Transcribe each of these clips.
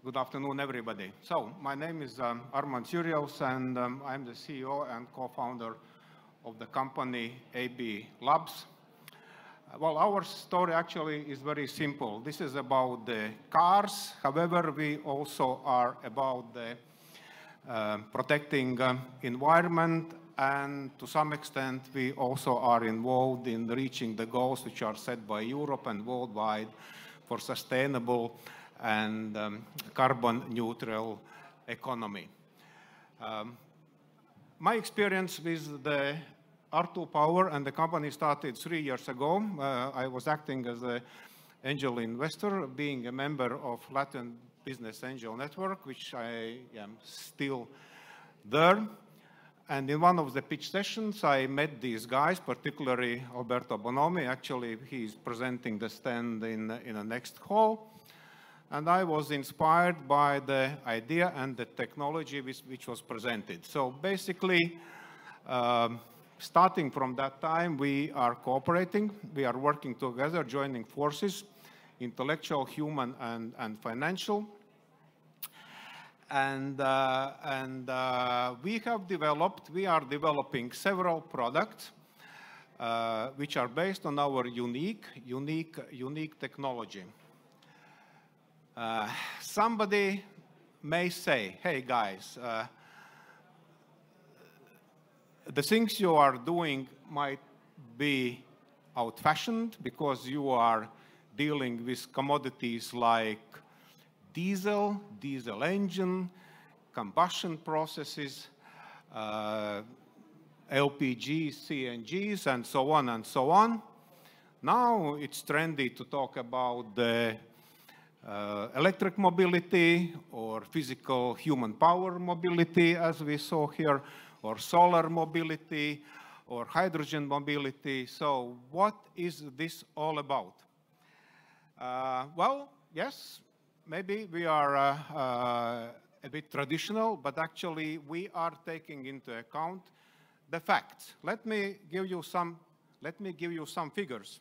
Good afternoon, everybody. So, my name is Armands Jurjevs, and I'm the CEO and co-founder of the company ABLabs. Well, our story actually is very simple. This is about the cars. However, we also are about the protecting environment, and to some extent, we also are involved in reaching the goals which are set by Europe and worldwide for sustainable and carbon neutral economy. My experience with the R2 Power and the company started 3 years ago. I was acting as an angel investor, being a member of Latvian Business Angel Network, which I am still there. And in one of the pitch sessions, I met these guys, particularly Alberto Bonomi. Actually, he's presenting the stand in the next hall. And I was inspired by the idea and the technology which was presented. So basically, starting from that time, we are cooperating. We are working together, joining forces, intellectual, human, and financial. And we are developing several products which are based on our unique technology. Somebody may say, hey guys, the things you are doing might be old-fashioned because you are dealing with commodities like diesel engine, combustion processes, LPG, CNGs, and so on and so on. Now it's trendy to talk about the electric mobility or physical human power mobility, as we saw here, or solar mobility or hydrogen mobility. So what is this all about? Well, yes, maybe we are a bit traditional, but actually we are taking into account the facts. Let me give you some figures.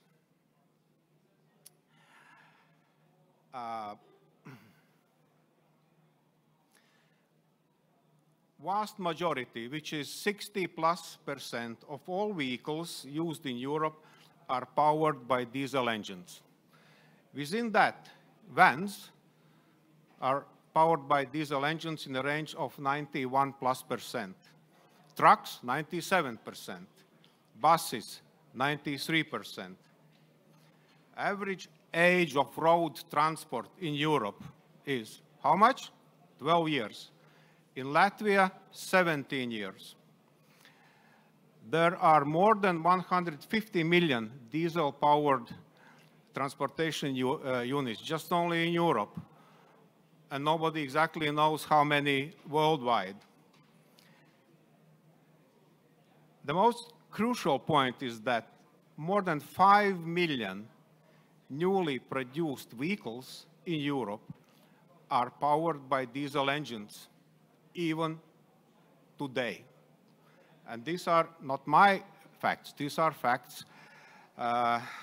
Vast majority, which is 60+% of all vehicles used in Europe, are powered by diesel engines. Within that, vans are powered by diesel engines in the range of 91+%. Trucks, 97%. Buses, 93%. Average age of road transport in Europe is how much? 12 years. In Latvia, 17 years. There are more than 150 million diesel-powered transportation units, just only in Europe. And nobody exactly knows how many worldwide. The most crucial point is that more than 5 million newly produced vehicles in Europe are powered by diesel engines, even today. And these are not my facts. These are facts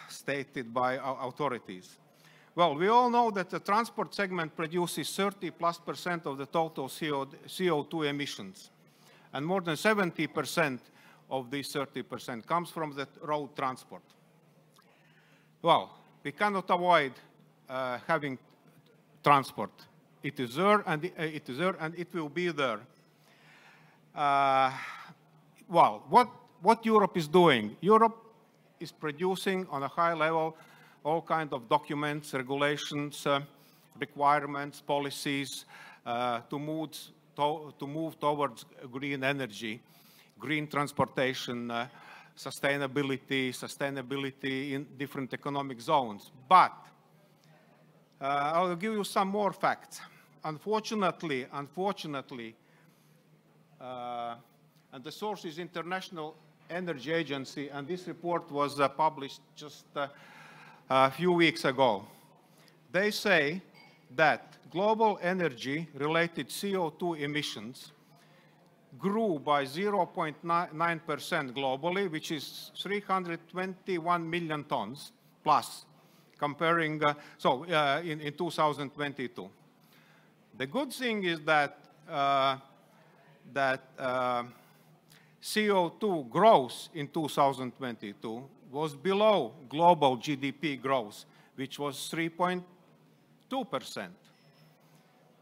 stated by authorities. Well, we all know that the transport segment produces 30+% of the total CO2 emissions. And more than 70% of these 30% comes from the road transport. Well, we cannot avoid having transport. It is there, and it will be there. Well, what Europe is doing? Europe is producing on a high level all kinds of documents, regulations, requirements, policies to move towards green energy, green transportation, sustainability in different economic zones. But I'll give you some more facts. Unfortunately, and the source is International Energy Agency, and this report was published just a few weeks ago. They say that global energy-related CO2 emissions grew by 0.9% globally, which is 321 million tons plus, comparing, in 2022. The good thing is that CO2 growth in 2022 was below global GDP growth, which was 3.2%.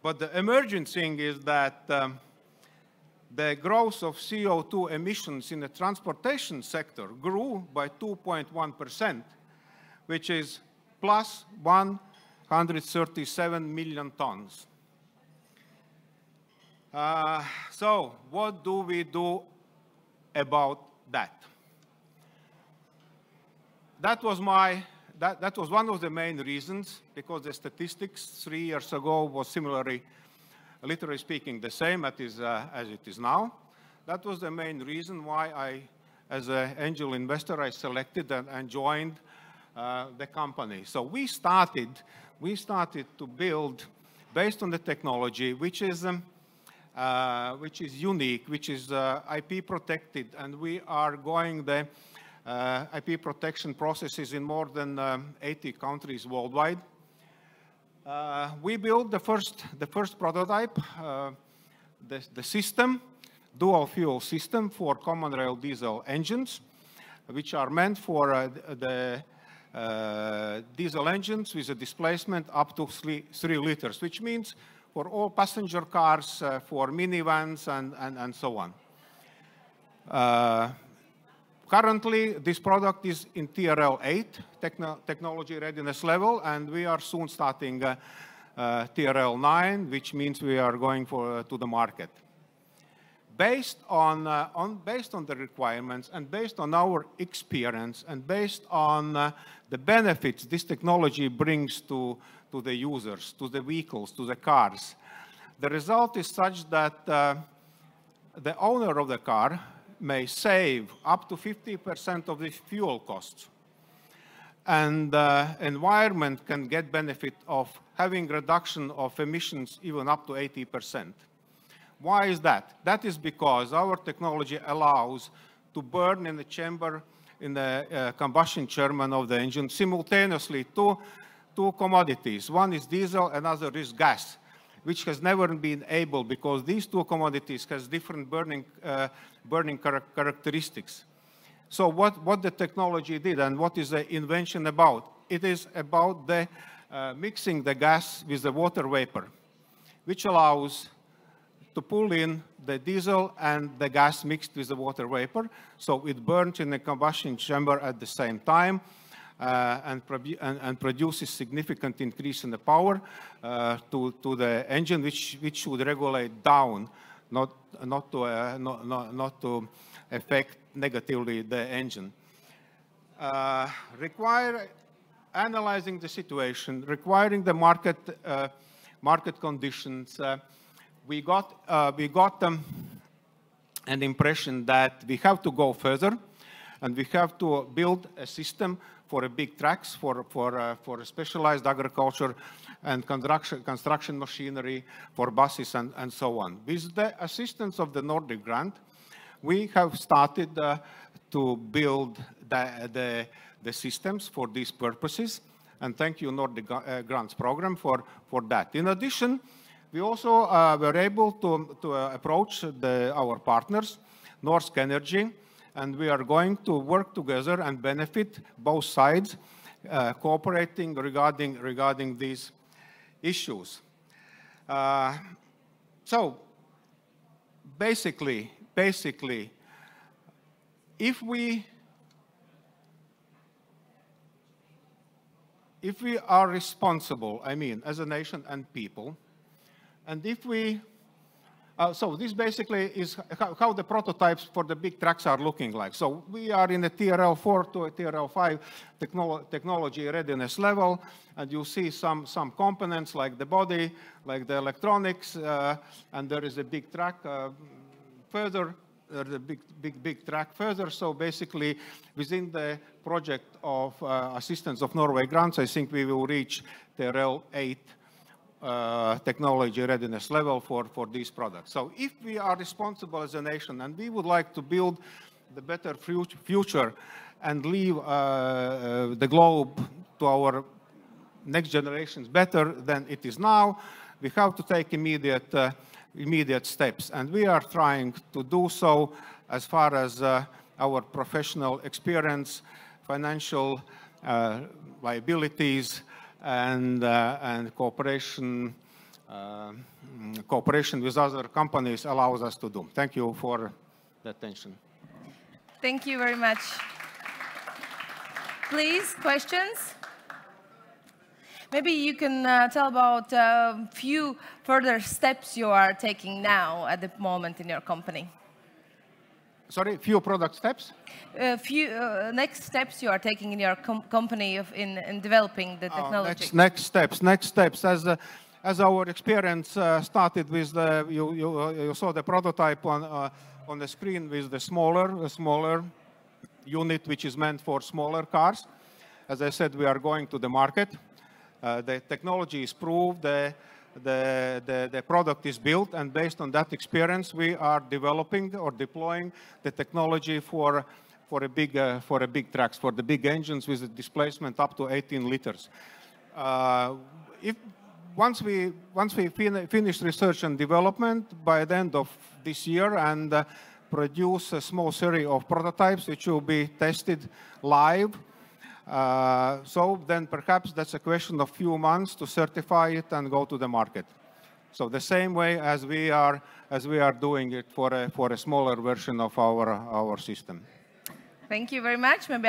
But the emerging thing is that the growth of CO2 emissions in the transportation sector grew by 2.1%, which is plus 137 million tons. So what do we do about that? That was one of the main reasons, because the statistics 3 years ago was similarly, literally speaking, the same as it is now. That was the main reason why I, as an angel investor, I selected and joined the company. So we started to build based on the technology, which is unique, which is IP protected, and we are going the IP protection processes in more than 80 countries worldwide. We built the first prototype, the system, dual fuel system for common rail diesel engines, which are meant for the diesel engines with a displacement up to 3 liters, which means for all passenger cars, for minivans, and so on. Currently, this product is in TRL 8, technology readiness level, and we are soon starting TRL 9, which means we are going to the market. Based on the requirements and based on our experience and based on the benefits this technology brings to the users, to the vehicles, to the cars, the result is such that the owner of the car may save up to 50% of the fuel costs. And the environment can get benefit of having reduction of emissions even up to 80%. Why is that? That is because our technology allows to burn in the chamber, in the combustion chamber of the engine, simultaneously two commodities. One is diesel, another is gas, which has never been able, because these two commodities has different burning characteristics. So what the technology did and what is the invention about? It is about the mixing the gas with the water vapor, which allows to pull in the diesel and the gas mixed with the water vapor. So it burns in the combustion chamber at the same time and produces significant increase in the power to the engine, which should regulate down, not to affect negatively the engine. Analyzing the situation, requiring the market conditions, we got an impression that we have to go further, and we have to build a system for big tracks, for specialized agriculture and construction machinery, for buses and so on. With the assistance of the Nordic grant, we have started to build the systems for these purposes, and thank you Nordic grants program for that. In addition, we also were able to approach our partners, Norsk Energy, and we are going to work together and benefit both sides, cooperating regarding these issues. So basically, if we are responsible, I mean, as a nation and people, and if we, so this basically is how the prototypes for the big trucks are looking like. So we are in the TRL 4 to a TRL 5 technology readiness level, and you see some components like the body, like the electronics, and there is a big truck further, the big track further. So basically, within the project of assistance of Norway Grants, I think we will reach TRL 8 technology readiness level for these products. So if we are responsible as a nation and we would like to build the better future and leave the globe to our next generations better than it is now, we have to take immediate steps. And we are trying to do so as far as our professional experience, financial liabilities, and cooperation with other companies allows us to do. Thank you for the attention. Thank you very much. Please, questions? Maybe you can tell about a few further steps you are taking now at the moment in your company. Sorry, few product steps? Few next steps you are taking in your company in developing the technology. Next steps. As our experience started with you saw the prototype on the screen with the smaller unit, which is meant for smaller cars. As I said, we are going to the market. The technology is proved, the product is built, and based on that experience, we are developing or deploying the technology for big trucks, for the big engines with a displacement up to 18 liters. Once we finish research and development by the end of this year and produce a small series of prototypes which will be tested live, so then perhaps that's a question of few months to certify it and go to the market. So the same way as we are doing it for a smaller version of our system. Thank you very much. Maybe